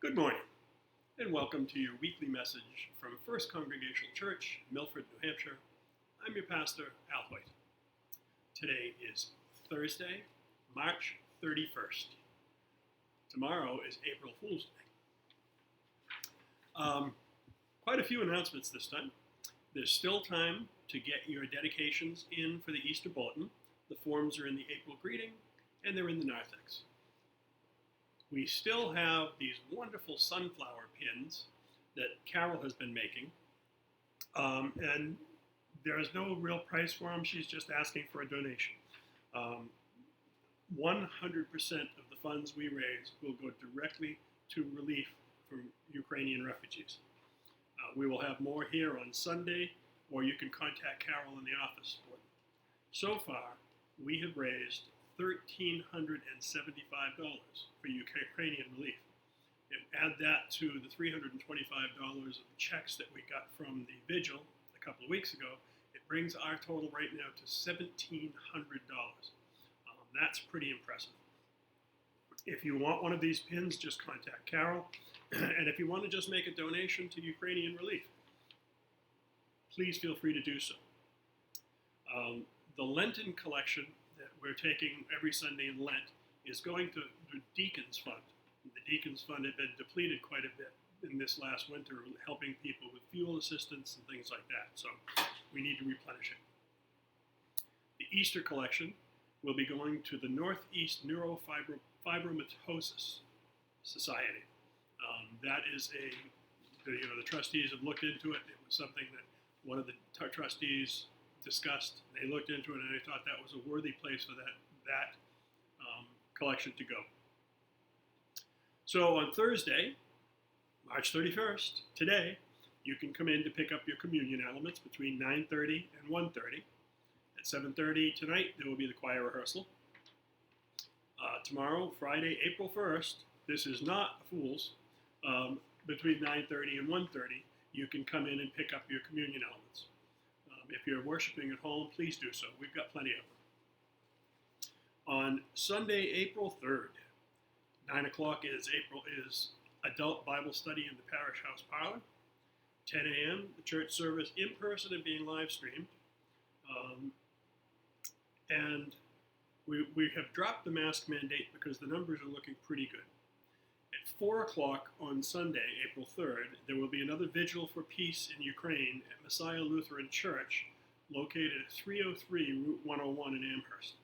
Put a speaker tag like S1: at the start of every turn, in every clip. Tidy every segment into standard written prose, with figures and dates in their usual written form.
S1: Good morning, and welcome to your weekly message from First Congregational Church, Milford, New Hampshire. I'm your pastor, Al Hoyt. Today is Thursday, March 31st. Tomorrow is April Fool's Day. Quite a few announcements this time. There's still time to get your dedications in for the Easter Bulletin. The forms are in the April greeting, and they're in the narthex. We still have these wonderful sunflower pins that Carol has been making, and there is no real price for them. She's just asking for a donation. 100% of the funds we raise will go directly to relief for Ukrainian refugees. We will have more here on Sunday, or you can contact Carol in the office for them. So far, we have raised $1,375 for Ukrainian relief. And add that to the $325 of the checks that we got from the vigil a couple of weeks ago. It brings our total right now to $1,700. That's pretty impressive. If you want one of these pins, just contact Carol. And if you want to just make a donation to Ukrainian relief, please feel free to do so. The Lenten collection that we're taking every Sunday in Lent is going to the Deacons Fund. The Deacons Fund had been depleted quite a bit in this last winter, helping people with fuel assistance and things like that. So we need to replenish it. The Easter collection will be going to the Northeast Neurofibromatosis Society. That is the trustees have looked into it. It was something that one of the trustees discussed. They looked into it, and they thought that was a worthy place for that collection to go. So on Thursday, March 31st, today, you can come in to pick up your communion elements between 9:30 and 1:30. At 7:30 tonight, there will be the choir rehearsal. Tomorrow, Friday, April 1st, this is not a fool's, between 9:30 and 1:30, you can come in and pick up your communion elements. If you're worshiping at home, please do so. We've got plenty of them. On Sunday, April 3rd, 9 o'clock is adult Bible study in the parish house parlor. 10 a.m., the church service in person and being live streamed. And we have dropped the mask mandate because the numbers are looking pretty good. At 4 o'clock on Sunday, April 3rd, there will be another Vigil for Peace in Ukraine at Messiah Lutheran Church, located at 303 Route 101 in Amherst.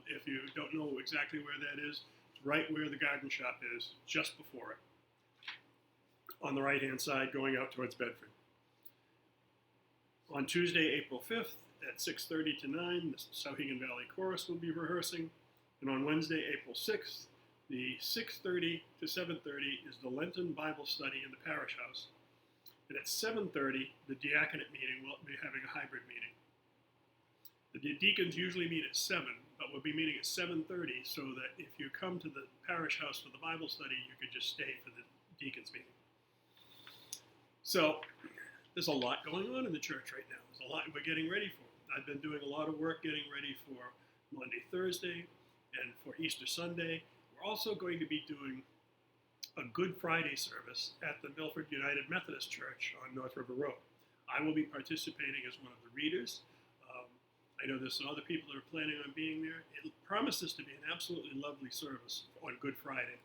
S1: If you don't know exactly where that is, it's right where the garden shop is, just before it, on the right-hand side going out towards Bedford. On Tuesday, April 5th, at 6:30 to 9, the Souhegan Valley Chorus will be rehearsing. And on Wednesday, April 6th, the 6:30 to 7:30 is the Lenten Bible study in the parish house. And at 7:30, the diaconate meeting will be having a hybrid meeting. The deacons usually meet at 7, but we'll be meeting at 7:30 so that if you come to the parish house for the Bible study, you could just stay for the deacons meeting. So there's a lot going on in the church right now. There's a lot we're getting ready for. I've been doing a lot of work getting ready for Monday, Thursday, and for Easter Sunday. We're also going to be doing a Good Friday service at the Milford United Methodist Church on North River Road. I will be participating as one of the readers. I know there's some other people that are planning on being there. It promises to be an absolutely lovely service on Good Friday,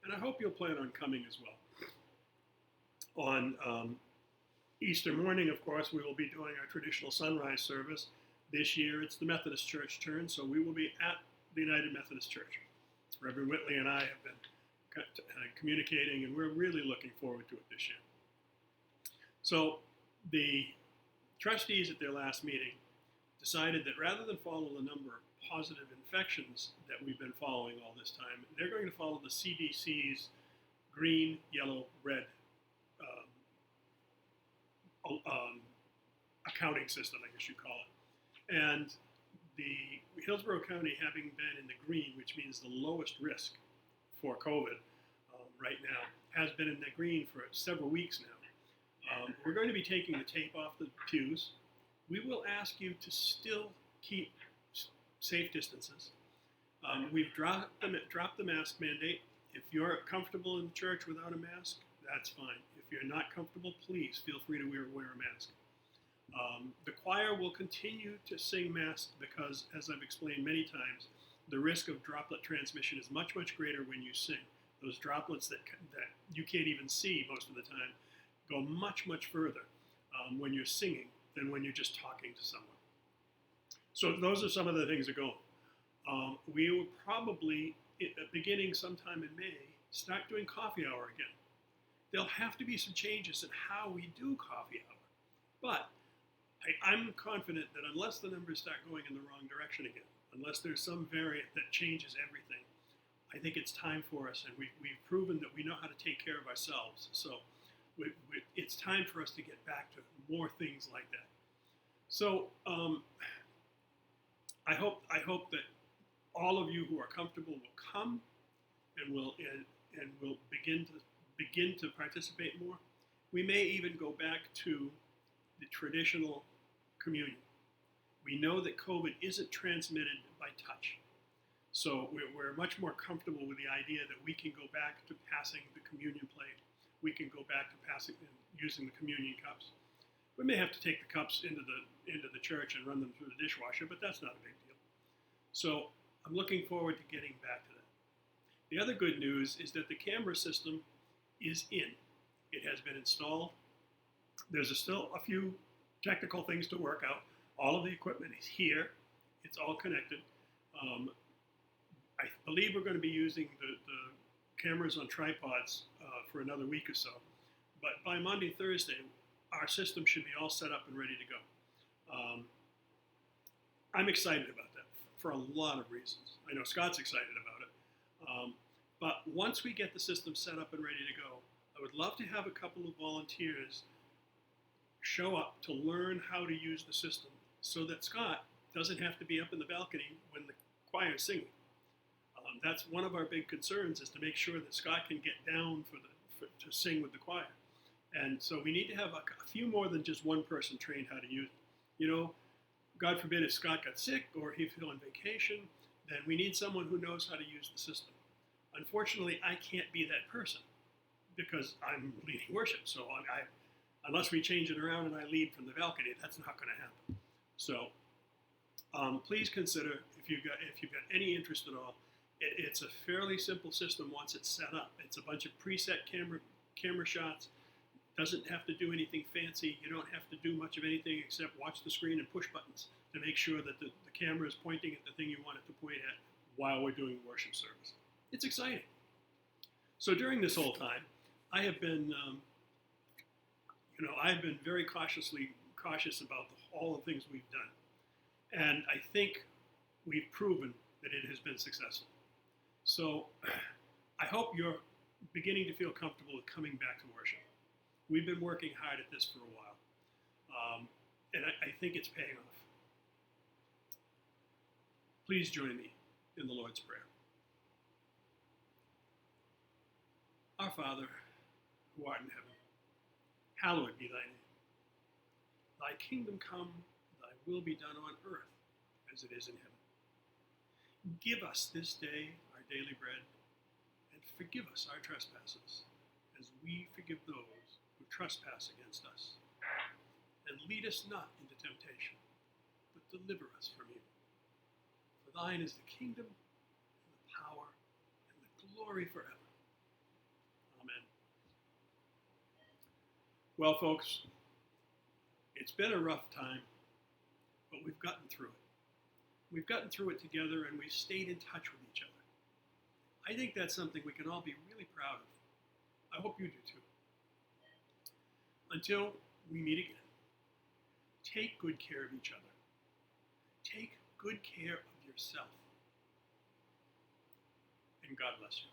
S1: and I hope you'll plan on coming as well. On Easter morning, of course, we will be doing our traditional sunrise service. This year, it's the Methodist Church turn, so we will be at the United Methodist Church. Reverend Whitley and I have been communicating, and we're really looking forward to it this year. So the trustees at their last meeting decided that rather than follow the number of positive infections that we've been following all this time, they're going to follow the CDC's green, yellow, red accounting system, I guess you call it. And the Hillsborough County, having been in the green, which means the lowest risk for COVID right now, has been in the green for several weeks now. We're going to be taking the tape off the pews. We will ask you to still keep safe distances. We've dropped the mask mandate. If you're comfortable in the church without a mask, that's fine. If you're not comfortable, please feel free to wear a mask. The choir will continue to sing mass because, as I've explained many times, the risk of droplet transmission is much, much greater when you sing. Those droplets that you can't even see most of the time go much, much further when you're singing than when you're just talking to someone. So those are some of the things that go on. We will probably, beginning sometime in May, start doing coffee hour again. There'll have to be some changes in how we do coffee hour. But I'm confident that unless the numbers start going in the wrong direction again, unless there's some variant that changes everything, I think it's time for us, and we've proven that we know how to take care of ourselves. So it's time for us to get back to more things like that. So I hope that all of you who are comfortable will come and will begin to participate more. We may even go back to the traditional communion. We know that COVID isn't transmitted by touch. So we're much more comfortable with the idea that we can go back to passing the communion plate. We can go back to passing and using the communion cups. We may have to take the cups into the church and run them through the dishwasher, but that's not a big deal. So I'm looking forward to getting back to that. The other good news is that the camera system is in. It has been installed. There's still a few technical things to work out. All of the equipment is here. It's all connected. I believe we're going to be using the cameras on tripods for another week or so. But by Monday, Thursday, our system should be all set up and ready to go. I'm excited about that for a lot of reasons. I know Scott's excited about it. But once we get the system set up and ready to go, I would love to have a couple of volunteers show up to learn how to use the system so that Scott doesn't have to be up in the balcony when the choir is singing. That's one of our big concerns, is to make sure that Scott can get down to sing with the choir. And so we need to have a few more than just one person trained how to use it. You know, God forbid if Scott got sick or he's on vacation, then we need someone who knows how to use the system. Unfortunately, I can't be that person because I'm leading worship. So unless we change it around and I lead from the balcony, that's not going to happen. So please consider, if you've got any interest at all, it's a fairly simple system once it's set up. It's a bunch of preset camera shots. Doesn't have to do anything fancy. You don't have to do much of anything except watch the screen and push buttons to make sure that the camera is pointing at the thing you want it to point at while we're doing worship service. It's exciting. So during this whole time, I have been, I've been very cautious about all the things we've done. And I think we've proven that it has been successful. So I hope you're beginning to feel comfortable with coming back to worship. We've been working hard at this for a while, and I think it's paying off. Please join me in the Lord's Prayer. Our Father, who art in heaven, hallowed be thy name. Thy kingdom come, thy will be done on earth as it is in heaven. Give us this day our daily bread, and forgive us our trespasses, as we forgive those who trespass against us. And lead us not into temptation, but deliver us from evil. For thine is the kingdom, and the power, and the glory forever. Amen. Well, folks, it's been a rough time, but we've gotten through it. We've gotten through it together, and we've stayed in touch with each other. I think that's something we can all be really proud of. I hope you do too. Until we meet again, take good care of each other. Take good care of yourself. And God bless you.